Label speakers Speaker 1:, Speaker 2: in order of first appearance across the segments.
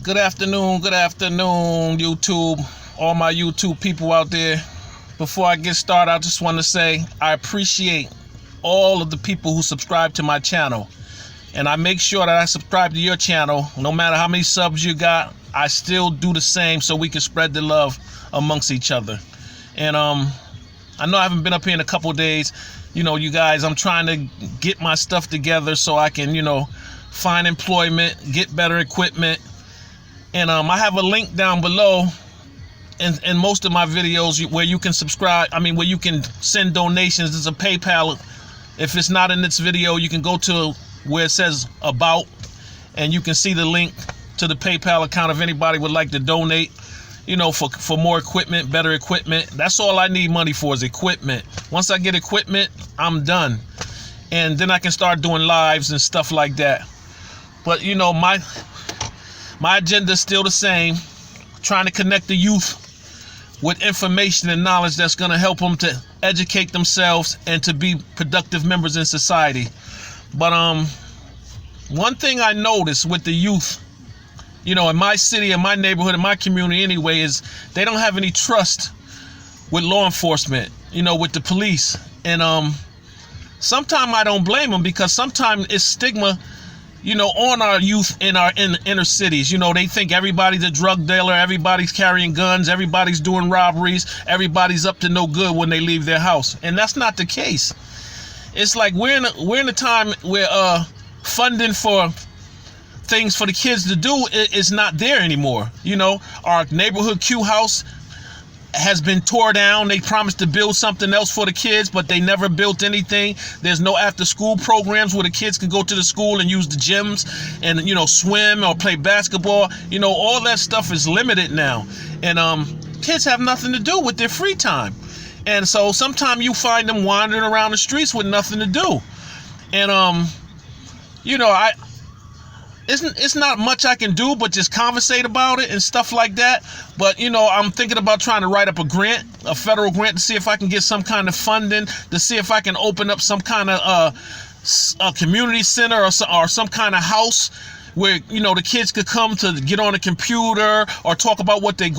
Speaker 1: Good afternoon, YouTube, all my YouTube people out there. Before I get started, I just want to say I appreciate all of the people who subscribe to my channel. And I make sure that I subscribe to your channel. No matter how many subs you got, I still do the same so we can spread the love amongst each other. And I know I haven't been up here in a couple of days. You guys, I'm trying to get my stuff together so I can, find employment, get better equipment. And I have a link down below in most of my videos where you can subscribe. Where you can send donations. There's a PayPal. If it's not in this video, you can go to where it says About, and you can see the link to the PayPal account if anybody would like to donate, for more equipment, better equipment. That's all I need money for is equipment. Once I get equipment, I'm done. And then I can start doing lives and stuff like that. But, my agenda is still the same, trying to connect the youth with information and knowledge that's going to help them to educate themselves and to be productive members in society. But one thing I noticed with the youth, in my city, in my neighborhood, in my community anyway, is they don't have any trust with law enforcement, with the police. And sometimes I don't blame them, because sometimes it's stigma on our youth in our inner cities. They think everybody's a drug dealer, everybody's carrying guns, everybody's doing robberies, everybody's up to no good when they leave their house. And that's not the case. It's like we're in a time where funding for things for the kids to do is not there anymore. Our neighborhood Q house has been tore down. They promised to build something else for the kids, but they never built anything. There's no after school programs where the kids can go to the school and use the gyms and, swim or play basketball. All that stuff is limited now. And kids have nothing to do with their free time. And so sometimes you find them wandering around the streets with nothing to do. And, it's not much I can do but just conversate about it and stuff like that. But, I'm thinking about trying to write up a federal grant, to see if I can get some kind of funding, to see if I can open up some kind of a community center or some kind of house where, the kids could come to get on a computer or talk about what they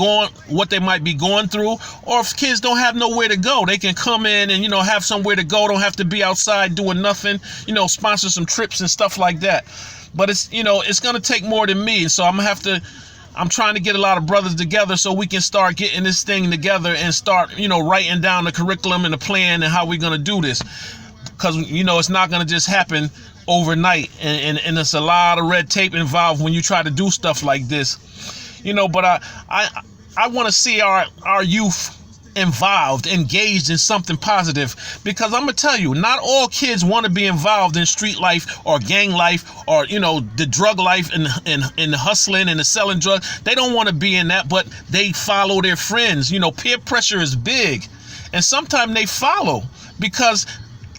Speaker 1: might be going through. Or if kids don't have nowhere to go, they can come in and, have somewhere to go. Don't have to be outside doing nothing, sponsor some trips and stuff like that. But it's, it's going to take more than me. So I'm trying to get a lot of brothers together so we can start getting this thing together and start, writing down the curriculum and the plan and how we're going to do this. Because, it's not going to just happen overnight. And there's a lot of red tape involved when you try to do stuff like this. But I want to see our youth involved, engaged in something positive, because I'm gonna tell you, not all kids want to be involved in street life or gang life or the drug life and the hustling and the selling drugs. They don't want to be in that, but they follow their friends. Peer pressure is big, and sometimes they follow because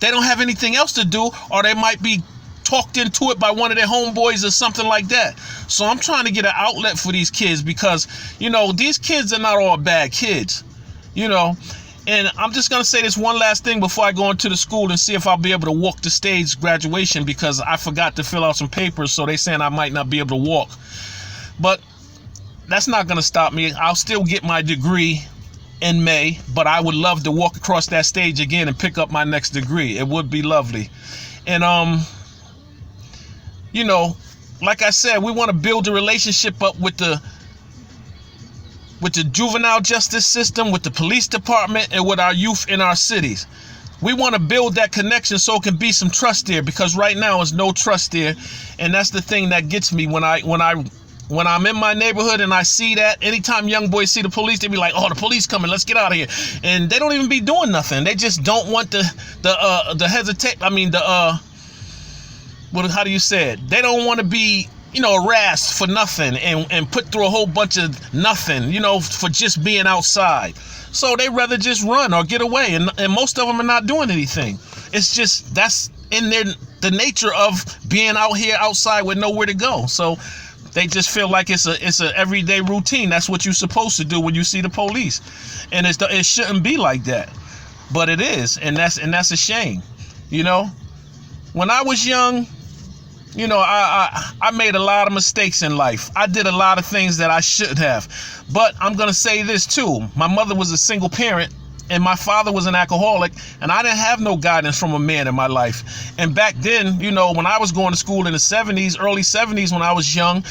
Speaker 1: they don't have anything else to do, or they might be talked into it by one of their homeboys or something like that. So I'm trying to get an outlet for these kids, because these kids are not all bad kids. And I'm just going to say this one last thing before I go into the school and see if I'll be able to walk the stage graduation, because I forgot to fill out some papers, so they saying I might not be able to walk. But that's not going to stop me. I'll still get my degree in May, but I would love to walk across that stage again and pick up my next degree. It would be lovely. And, like I said, we want to build a relationship up with the juvenile justice system, with the police department, and with our youth in our cities. We want to build that connection so it can be some trust there, because right now there's no trust there. And that's the thing that gets me when I'm in my neighborhood and I see that. Anytime young boys see the police, they be like, "Oh, the police coming, let's get out of here." And they don't even be doing nothing. They just don't want hesitate. How do you say it? They don't want to be harassed for nothing and put through a whole bunch of nothing, for just being outside. So they rather just run or get away, and most of them are not doing anything. It's just that's in the nature of being out here outside with nowhere to go. So they just feel like it's a everyday routine. That's what you're supposed to do when you see the police, and it shouldn't be like that, but it is, and that's a shame. When I was young, You know, I made a lot of mistakes in life. I did a lot of things that I shouldn't have. But I'm going to say this too. My mother was a single parent and my father was an alcoholic, and I didn't have no guidance from a man in my life. And back then, you know, when I was going to school in the 70s, early 70s, when I was young,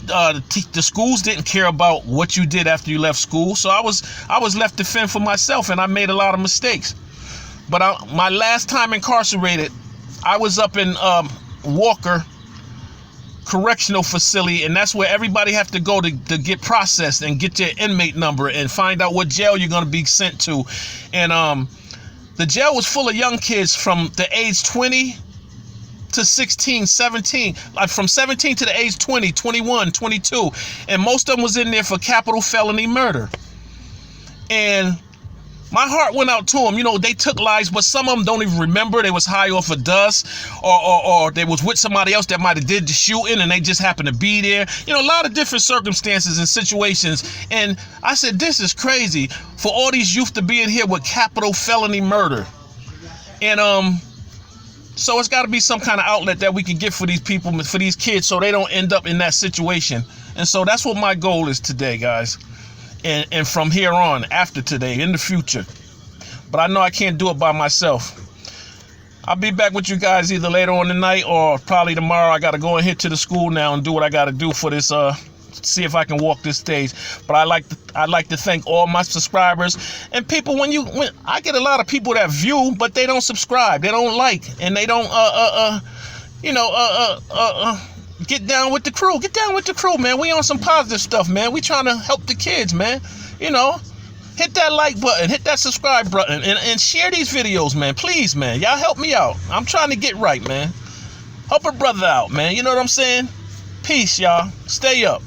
Speaker 1: the schools didn't care about what you did after you left school. So I was left to fend for myself, and I made a lot of mistakes. But my last time incarcerated, I was up in Walker Correctional Facility, and that's where everybody have to go to get processed and get your inmate number and find out what jail you're going to be sent to. And the jail was full of young kids from the age 20 to 16, 17, like from 17 to the age 20, 21, 22, and most of them was in there for capital felony murder. And my heart went out to them. You know, they took lives, but some of them don't even remember. They was high off of dust, or they was with somebody else that might have did the shooting, and they just happened to be there. You know, a lot of different circumstances and situations. And I said, this is crazy for all these youth to be in here with capital felony murder. And so it's got to be some kind of outlet that we can get for these people, for these kids, so they don't end up in that situation. And so that's what my goal is today, guys. And from here on, after today, in the future. But I know I can't do it by myself. I'll be back with you guys either later on tonight or probably tomorrow. I got to go and hit to the school now and do what I got to do for this, see if I can walk this stage. But I'd like to thank all my subscribers and people. When I get a lot of people that view, but they don't subscribe, they don't like, and they don't get down with the crew. Get down with the crew, man. We on some positive stuff, man. We trying to help the kids, man. You know, hit that like button, hit that subscribe button, and share these videos, man. Please, man. Y'all help me out. I'm trying to get right, man. Help a brother out, man. You know what I'm saying? Peace, y'all. Stay up.